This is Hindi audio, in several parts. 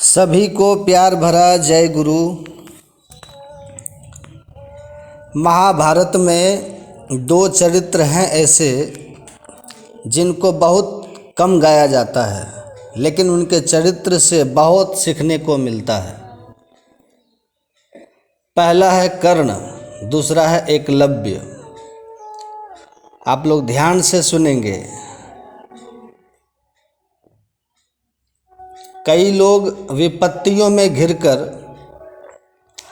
सभी को प्यार भरा जय गुरु। महाभारत में दो चरित्र हैं ऐसे जिनको बहुत कम गाया जाता है, लेकिन उनके चरित्र से बहुत सीखने को मिलता है। पहला है कर्ण, दूसरा है एकलव्य। आप लोग ध्यान से सुनेंगे। कई लोग विपत्तियों में घिरकर,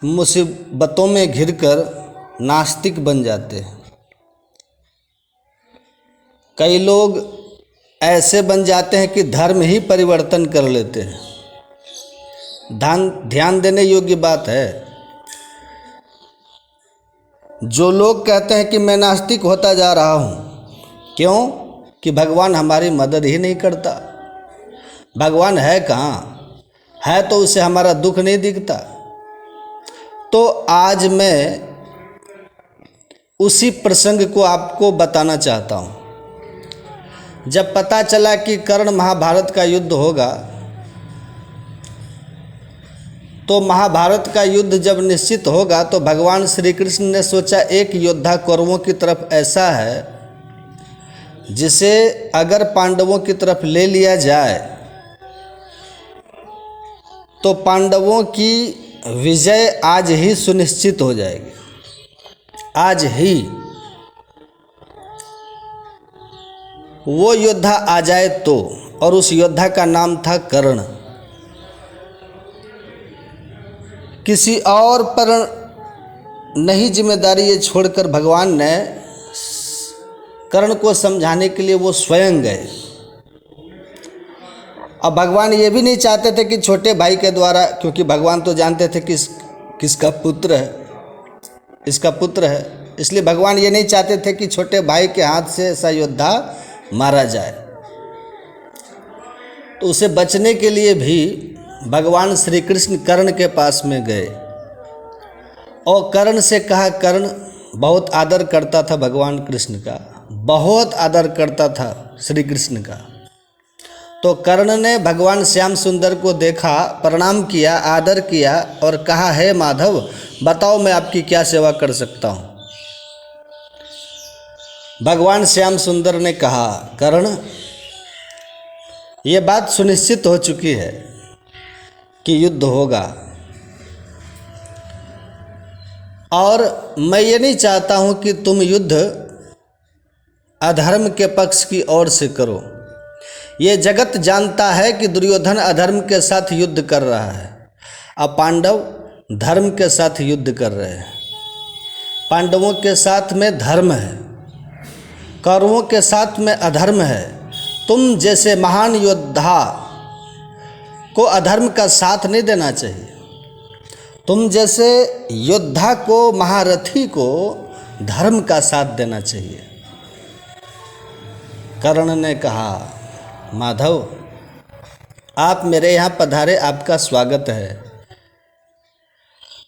मुसीबतों में घिरकर नास्तिक बन जाते हैं। कई लोग ऐसे बन जाते हैं कि धर्म ही परिवर्तन कर लेते हैं। ध्यान देने योग्य बात है। जो लोग कहते हैं कि मैं नास्तिक होता जा रहा हूँ, क्यों? कि भगवान हमारी मदद ही नहीं करता। भगवान है कहाँ? है तो उसे हमारा दुख नहीं दिखता। तो आज मैं उसी प्रसंग को आपको बताना चाहता हूँ। जब पता चला कि कर्ण महाभारत का युद्ध होगा, तो महाभारत का युद्ध जब निश्चित होगा तो भगवान श्री कृष्ण ने सोचा एक योद्धा कौरवों की तरफ ऐसा है जिसे अगर पांडवों की तरफ ले लिया जाए तो पांडवों की विजय आज ही सुनिश्चित हो जाएगी। आज ही वो योद्धा आ जाए तो, और उस योद्धा का नाम था कर्ण। किसी और पर नहीं जिम्मेदारी ये छोड़कर भगवान ने कर्ण को समझाने के लिए वो स्वयं गए। अब भगवान ये भी नहीं चाहते थे कि छोटे भाई के द्वारा, क्योंकि भगवान तो जानते थे कि किसका पुत्र है, इसका पुत्र है, इसलिए भगवान ये नहीं चाहते थे कि छोटे भाई के हाथ से ऐसा योद्धा मारा जाए। तो उसे बचने के लिए भी भगवान श्री कृष्ण कर्ण के पास में गए और कर्ण से कहा। कर्ण बहुत आदर करता था भगवान कृष्ण का, बहुत आदर करता था श्री कृष्ण का। तो कर्ण ने भगवान श्याम सुंदर को देखा, प्रणाम किया, आदर किया और कहा, हे माधव, बताओ मैं आपकी क्या सेवा कर सकता हूँ। भगवान श्याम सुंदर ने कहा, कर्ण, ये बात सुनिश्चित हो चुकी है कि युद्ध होगा, और मैं ये नहीं चाहता हूँ कि तुम युद्ध अधर्म के पक्ष की ओर से करो। ये जगत जानता है कि दुर्योधन अधर्म के साथ युद्ध कर रहा है, अब पांडव धर्म के साथ युद्ध कर रहे हैं। पांडवों के साथ में धर्म है, कौरवों के साथ में अधर्म है। तुम जैसे महान योद्धा को अधर्म का साथ नहीं देना चाहिए। तुम जैसे योद्धा को, महारथी को धर्म का साथ देना चाहिए। कर्ण ने कहा, माधव, आप मेरे यहाँ पधारे, आपका स्वागत है,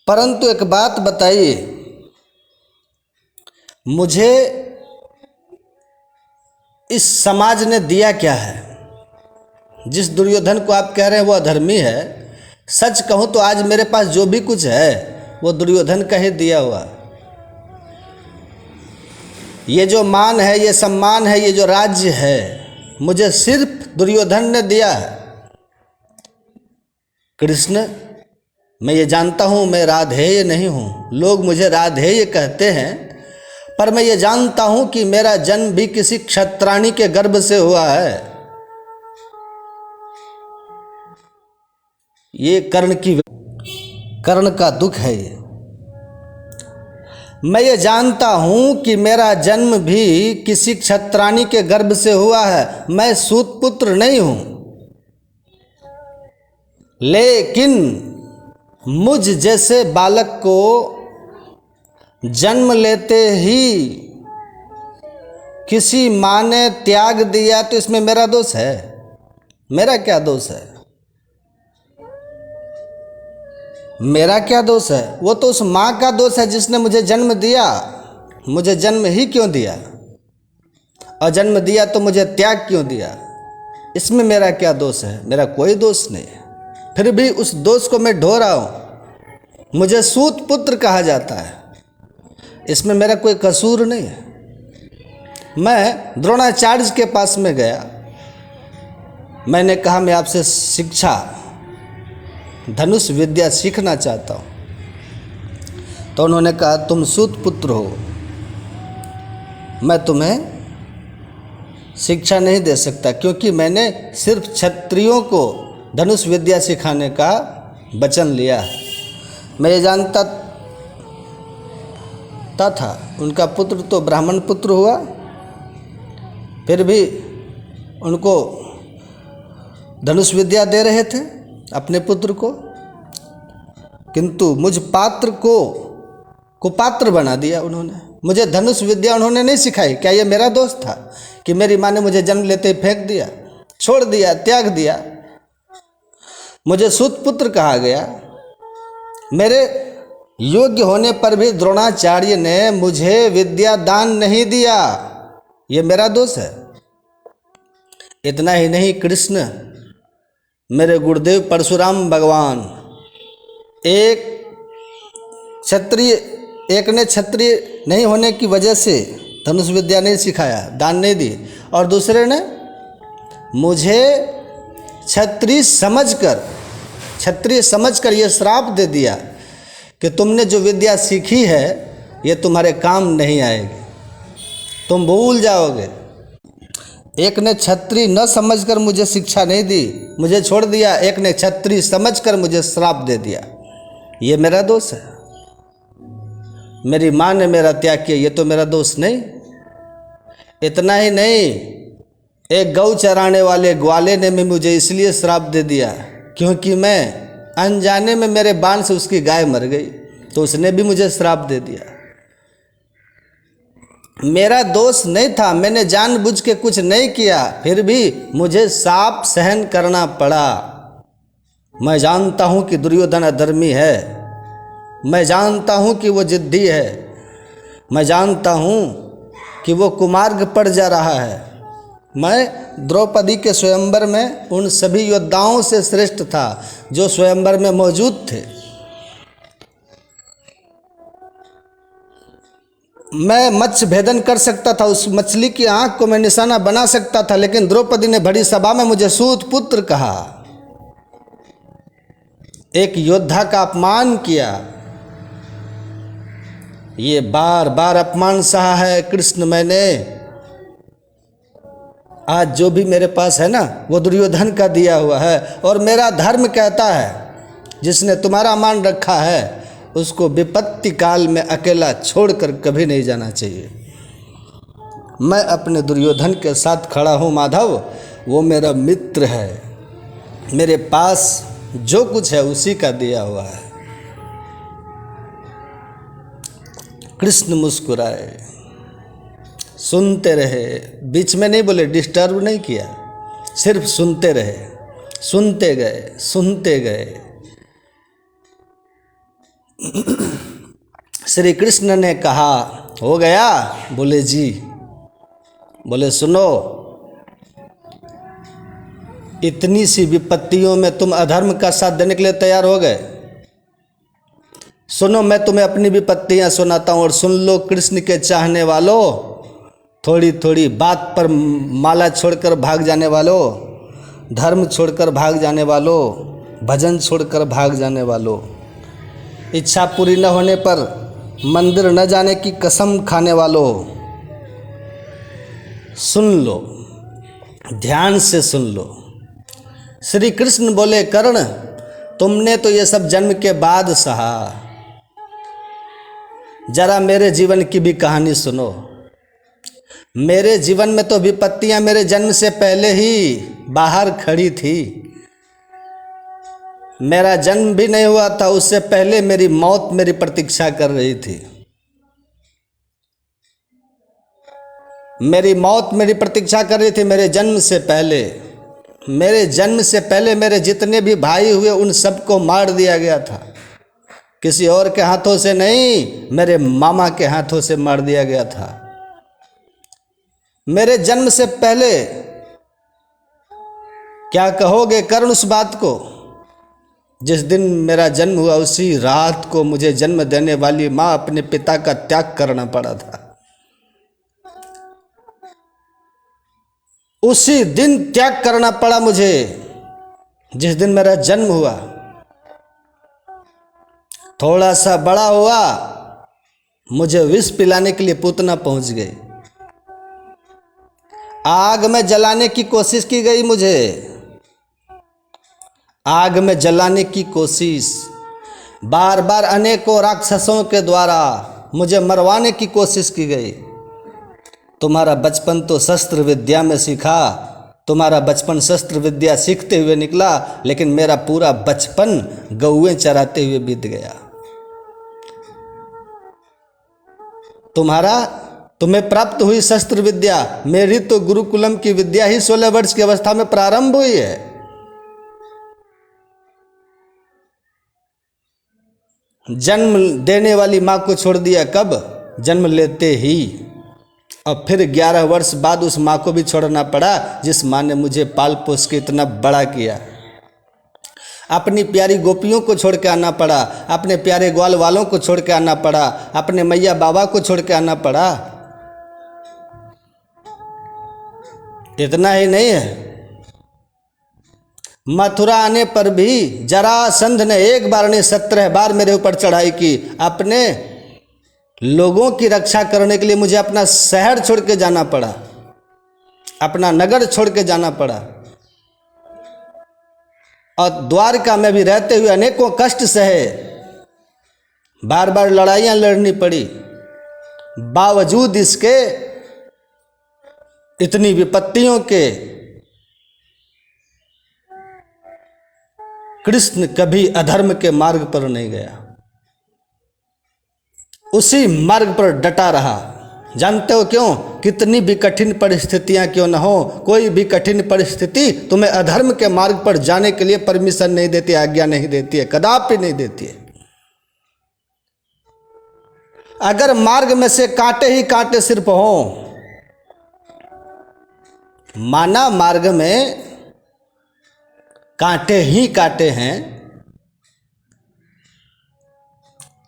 परंतु एक बात बताइए, मुझे इस समाज ने दिया क्या है? जिस दुर्योधन को आप कह रहे हैं वो अधर्मी है, सच कहूँ तो आज मेरे पास जो भी कुछ है वो दुर्योधन का ही दिया हुआ। ये जो मान है, ये सम्मान है, ये जो राज्य है, मुझे सिर्फ दुर्योधन ने दिया है। कृष्ण, मैं ये जानता हूँ मैं राधेय नहीं हूँ। लोग मुझे राधेय कहते हैं, पर मैं ये जानता हूँ कि मेरा जन्म भी किसी क्षत्राणी के गर्भ से हुआ है। ये कर्ण का दुख है। ये मैं ये जानता हूँ कि मेरा जन्म भी किसी क्षत्राणी के गर्भ से हुआ है। मैं सूत पुत्र नहीं हूँ, लेकिन मुझ जैसे बालक को जन्म लेते ही किसी माँ ने त्याग दिया तो इसमें मेरा दोष है? मेरा क्या दोष है? मेरा क्या दोष है? वो तो उस माँ का दोष है जिसने मुझे जन्म दिया। मुझे जन्म ही क्यों दिया? और जन्म दिया तो मुझे त्याग क्यों दिया? इसमें मेरा क्या दोष है? मेरा कोई दोष नहीं है। फिर भी उस दोष को मैं ढो रहा हूँ। मुझे सूत पुत्र कहा जाता है, इसमें मेरा कोई कसूर नहीं है। मैं द्रोणाचार्य के पास में गया, मैंने कहा मैं आपसे शिक्षा धनुष विद्या सीखना चाहता हूँ। तो उन्होंने कहा तुम सूत पुत्र हो, मैं तुम्हें शिक्षा नहीं दे सकता, क्योंकि मैंने सिर्फ क्षत्रियों को धनुष विद्या सिखाने का वचन लिया है। मैं ये जानता था उनका पुत्र तो ब्राह्मण पुत्र हुआ, फिर भी उनको धनुष विद्या दे रहे थे अपने पुत्र को, किंतु मुझ पात्र को कुपात्र बना दिया उन्होंने। मुझे धनुष विद्या उन्होंने नहीं सिखाई। क्या ये मेरा दोष था कि मेरी माँ ने मुझे जन्म लेते ही फेंक दिया, छोड़ दिया, त्याग दिया? मुझे सूत पुत्र कहा गया। मेरे योग्य होने पर भी द्रोणाचार्य ने मुझे विद्या दान नहीं दिया, ये मेरा दोष है। इतना ही नहीं, कृष्ण मेरे गुरुदेव परशुराम भगवान एक ने क्षत्रिय नहीं होने की वजह से धनुष विद्या नहीं सिखाया, दान नहीं दी, और दूसरे ने मुझे क्षत्रिय समझकर ये श्राप दे दिया कि तुमने जो विद्या सीखी है ये तुम्हारे काम नहीं आएगी, तुम भूल जाओगे। एक ने क्षत्रिय न समझकर मुझे शिक्षा नहीं दी, मुझे छोड़ दिया। एक ने क्षत्रिय समझकर मुझे श्राप दे दिया, ये मेरा दोष है। मेरी माँ ने मेरा त्याग किया, ये तो मेरा दोष नहीं। इतना ही नहीं, एक गौ चराने वाले ग्वाले ने भी मुझे इसलिए श्राप दे दिया क्योंकि मैं अनजाने में मेरे बाण से उसकी गाय मर गई, तो उसने भी मुझे श्राप दे दिया। मेरा दोष नहीं था, मैंने जानबूझ के कुछ नहीं किया, फिर भी मुझे शाप सहन करना पड़ा। मैं जानता हूँ कि दुर्योधन अधर्मी है, मैं जानता हूँ कि वो जिद्दी है, मैं जानता हूँ कि वो कुमार्ग पर जा रहा है। मैं द्रौपदी के स्वयंवर में उन सभी योद्धाओं से श्रेष्ठ था जो स्वयंवर में मौजूद थे। मैं मत्स्य भेदन कर सकता था, उस मछली की आंख को मैं निशाना बना सकता था, लेकिन द्रौपदी ने बड़ी सभा में मुझे सूत पुत्र कहा, एक योद्धा का अपमान किया। ये बार बार अपमान सहा है कृष्ण मैंने। आज जो भी मेरे पास है ना वो दुर्योधन का दिया हुआ है, और मेरा धर्म कहता है जिसने तुम्हारा मान रखा है उसको विपत्ति काल में अकेला छोड़कर कभी नहीं जाना चाहिए। मैं अपने दुर्योधन के साथ खड़ा हूँ माधव, वो मेरा मित्र है, मेरे पास जो कुछ है उसी का दिया हुआ है। कृष्ण मुस्कुराए, सुनते रहे, बीच में नहीं बोले, डिस्टर्ब नहीं किया, सिर्फ सुनते रहे, सुनते गए। श्री कृष्ण ने कहा हो गया? बोले जी। बोले सुनो, इतनी सी विपत्तियों में तुम अधर्म का साथ देने के लिए तैयार हो गए? सुनो, मैं तुम्हें अपनी विपत्तियां सुनाता हूं, और सुन लो कृष्ण के चाहने वालों, थोड़ी थोड़ी बात पर माला छोड़कर भाग जाने वालों, धर्म छोड़कर भाग जाने वालों, भजन छोड़कर भाग जाने वालों, इच्छा पूरी न होने पर मंदिर न जाने की कसम खाने वालों, सुन लो, ध्यान से सुन लो। श्री कृष्ण बोले कर्ण, तुमने तो ये सब जन्म के बाद सहा, जरा मेरे जीवन की भी कहानी सुनो। मेरे जीवन में तो विपत्तियां मेरे जन्म से पहले ही बाहर खड़ी थी। मेरा जन्म भी नहीं हुआ था, उससे पहले मेरी मौत मेरी प्रतीक्षा कर रही थी। मेरी मौत मेरी प्रतीक्षा कर रही थी मेरे जन्म से पहले। मेरे जन्म से पहले मेरे जितने भी भाई हुए उन सबको मार दिया गया था, किसी और के हाथों से नहीं, मेरे मामा के हाथों से मार दिया गया था। मेरे जन्म से पहले क्या कहोगे कर्ण उस बात को? जिस दिन मेरा जन्म हुआ उसी रात को मुझे जन्म देने वाली माँ अपने पिता का त्याग करना पड़ा था। उसी दिन त्याग करना पड़ा मुझे, जिस दिन मेरा जन्म हुआ। थोड़ा सा बड़ा हुआ, मुझे विष पिलाने के लिए पूतना पहुंच गई। आग में जलाने की कोशिश की गई, मुझे आग में जलाने की कोशिश, बार बार अनेकों राक्षसों के द्वारा मुझे मरवाने की कोशिश की गई। तुम्हारा बचपन तो शस्त्र विद्या में सीखा, तुम्हारा बचपन शस्त्र विद्या सीखते हुए निकला, लेकिन मेरा पूरा बचपन गौएं चराते हुए बीत गया। तुम्हें प्राप्त हुई शस्त्र विद्या, मेरी तो गुरुकुलम की विद्या ही 16 वर्ष की अवस्था में प्रारंभ हुई है। जन्म देने वाली माँ को छोड़ दिया कब? जन्म लेते ही। और फिर 11 वर्ष बाद उस माँ को भी छोड़ना पड़ा जिस माँ ने मुझे पाल पोस के इतना बड़ा किया। अपनी प्यारी गोपियों को छोड़ के आना पड़ा, अपने प्यारे ग्वाल वालों को छोड़ के आना पड़ा, अपने मैया बाबा को छोड़ के आना पड़ा। इतना ही नहीं है, मथुरा आने पर भी जरासंध ने एक बार नहीं 17 बार मेरे ऊपर चढ़ाई की। अपने लोगों की रक्षा करने के लिए मुझे अपना शहर छोड़ के जाना पड़ा, अपना नगर छोड़ के जाना पड़ा। और द्वारका में भी रहते हुए अनेकों कष्ट सहे, बार बार लड़ाइयां लड़नी पड़ी। बावजूद इसके, इतनी विपत्तियों के, कृष्ण कभी अधर्म के मार्ग पर नहीं गया, उसी मार्ग पर डटा रहा। जानते हो क्यों? कितनी भी कठिन परिस्थितियां क्यों न हो, कोई भी कठिन परिस्थिति तुम्हें अधर्म के मार्ग पर जाने के लिए परमिशन नहीं देती, आज्ञा नहीं देती है, कदापि नहीं देती है। अगर मार्ग में से कांटे ही कांटे सिर्फ हो, माना मार्ग में कांटे ही कांटे हैं,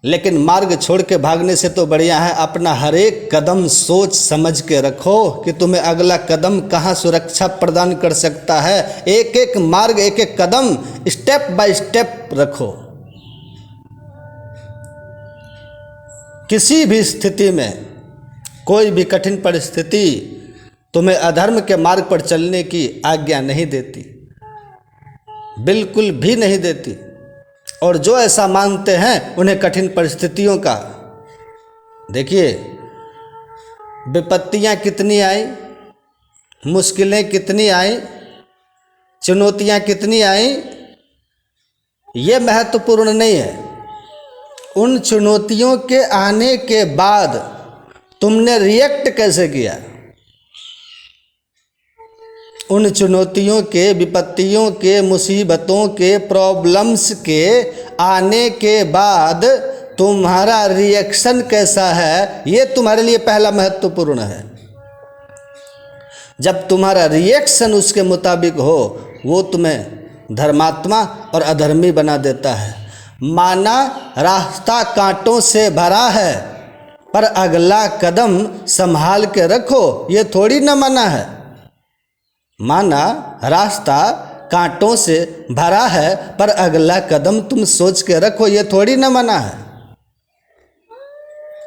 लेकिन मार्ग छोड़ के भागने से तो बढ़िया है अपना हर एक कदम सोच समझ के रखो कि तुम्हें अगला कदम कहाँ सुरक्षा प्रदान कर सकता है। एक एक मार्ग, एक एक कदम स्टेप बाय स्टेप रखो। किसी भी स्थिति में, कोई भी कठिन परिस्थिति तुम्हें अधर्म के मार्ग पर चलने की आज्ञा नहीं देती, बिल्कुल भी नहीं देती। और जो ऐसा मानते हैं उन्हें कठिन परिस्थितियों का, देखिए विपत्तियां कितनी आई, मुश्किलें कितनी आई, चुनौतियां कितनी आई, ये महत्वपूर्ण नहीं है। उन चुनौतियों के आने के बाद तुमने रिएक्ट कैसे किया, उन चुनौतियों के, विपत्तियों के, मुसीबतों के, प्रॉब्लम्स के आने के बाद तुम्हारा रिएक्शन कैसा है, ये तुम्हारे लिए पहला महत्वपूर्ण है। जब तुम्हारा रिएक्शन उसके मुताबिक हो, वो तुम्हें धर्मात्मा और अधर्मी बना देता है। माना रास्ता कांटों से भरा है, पर अगला कदम संभाल के रखो, ये थोड़ी न मना है। माना रास्ता कांटों से भरा है, पर अगला कदम तुम सोच के रखो, ये थोड़ी न मना है।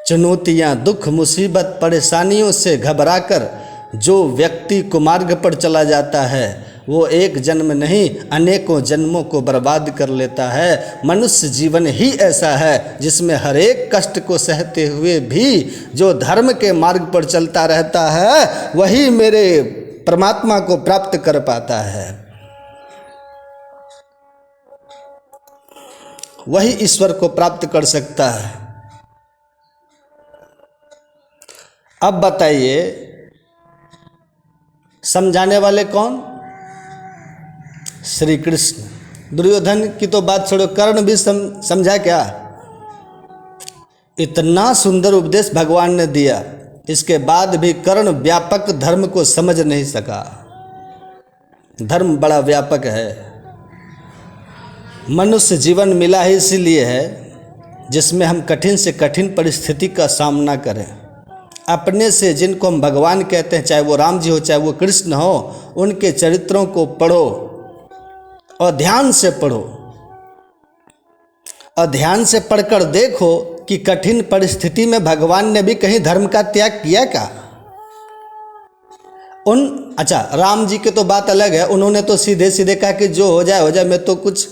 चुनौतियां, दुख, मुसीबत, परेशानियों से घबराकर जो व्यक्ति कुमार्ग पर चला जाता है, वो एक जन्म नहीं अनेकों जन्मों को बर्बाद कर लेता है। मनुष्य जीवन ही ऐसा है जिसमें हर एक कष्ट को सहते हुए भी जो धर्म के मार्ग पर चलता रहता है, वही मेरे परमात्मा को प्राप्त कर पाता है, वही ईश्वर को प्राप्त कर सकता है। अब बताइए समझाने वाले कौन? श्री कृष्ण। दुर्योधन की तो बात छोड़ो, कर्ण भी समझा क्या? इतना सुंदर उपदेश भगवान ने दिया, इसके बाद भी कर्ण व्यापक धर्म को समझ नहीं सका। धर्म बड़ा व्यापक है, मनुष्य जीवन मिला ही इसीलिए है जिसमें हम कठिन से कठिन परिस्थिति का सामना करें। अपने से जिनको हम भगवान कहते हैं, चाहे वो राम जी हो चाहे वो कृष्ण हो, उनके चरित्रों को पढ़ो और ध्यान से पढ़ो और ध्यान से पढ़कर देखो कि कठिन परिस्थिति में भगवान ने भी कहीं धर्म का त्याग किया क्या? अच्छा, राम जी की तो बात अलग है, उन्होंने तो सीधे सीधे कहा कि जो हो जाए हो जाए, मैं तो कुछ।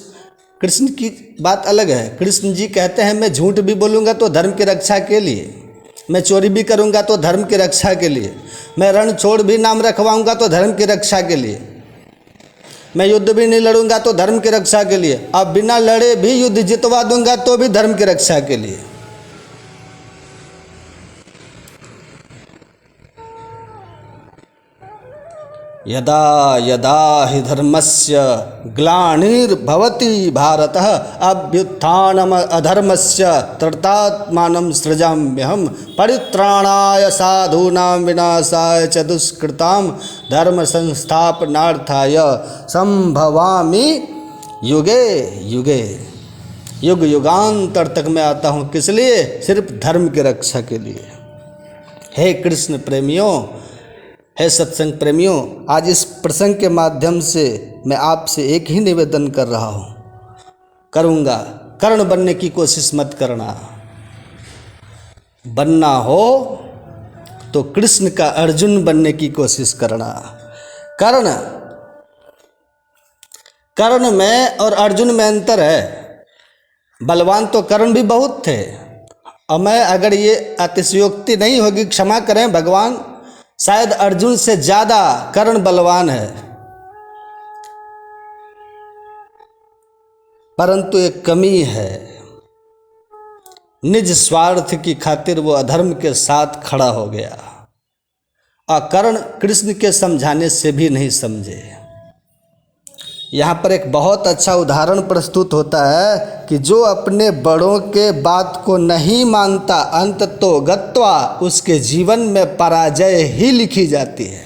कृष्ण की बात अलग है। कृष्ण जी कहते हैं मैं झूठ भी बोलूँगा तो धर्म की रक्षा के लिए, मैं चोरी भी करूँगा तो धर्म की रक्षा के लिए, मैं रण छोड़ भी नाम रखवाऊँगा तो धर्म की रक्षा के लिए, मैं युद्ध भी नहीं लड़ूंगा तो धर्म की रक्षा के लिए, अब बिना लड़े भी युद्ध जितवा दूंगा तो भी धर्म की रक्षा के लिए। यदा यदा हि धर्मस्य ग्लानिर्भवति भारतः अभ्युत्थानम् अधर्मस्य तदात्मानं सृजाम्यहम् परित्राणाय साधूनां विनाशाय च दुष्कृतां धर्म संस्थापनार्थाय संभवामि युगे युगे। युग युगांतर तक मैं आता हूँ, किस लिए? सिर्फ धर्म की रक्षा के लिए। हे कृष्ण प्रेमियों, है सत्संग प्रेमियों, आज इस प्रसंग के माध्यम से मैं आपसे एक ही निवेदन कर रहा हूँ, करूँगा, कर्ण बनने की कोशिश मत करना। बनना हो तो कृष्ण का अर्जुन बनने की कोशिश करना। कर्ण में और अर्जुन में अंतर है। बलवान तो कर्ण भी बहुत थे, और मैं अगर ये अतिशयोक्ति नहीं होगी, क्षमा करें भगवान, शायद अर्जुन से ज्यादा कर्ण बलवान है, परंतु एक कमी है, निज स्वार्थ की खातिर वो अधर्म के साथ खड़ा हो गया, और कर्ण कृष्ण के समझाने से भी नहीं समझे। यहाँ पर एक बहुत अच्छा उदाहरण प्रस्तुत होता है कि जो अपने बड़ों के बात को नहीं मानता, अंततो गत्वा उसके जीवन में पराजय ही लिखी जाती है।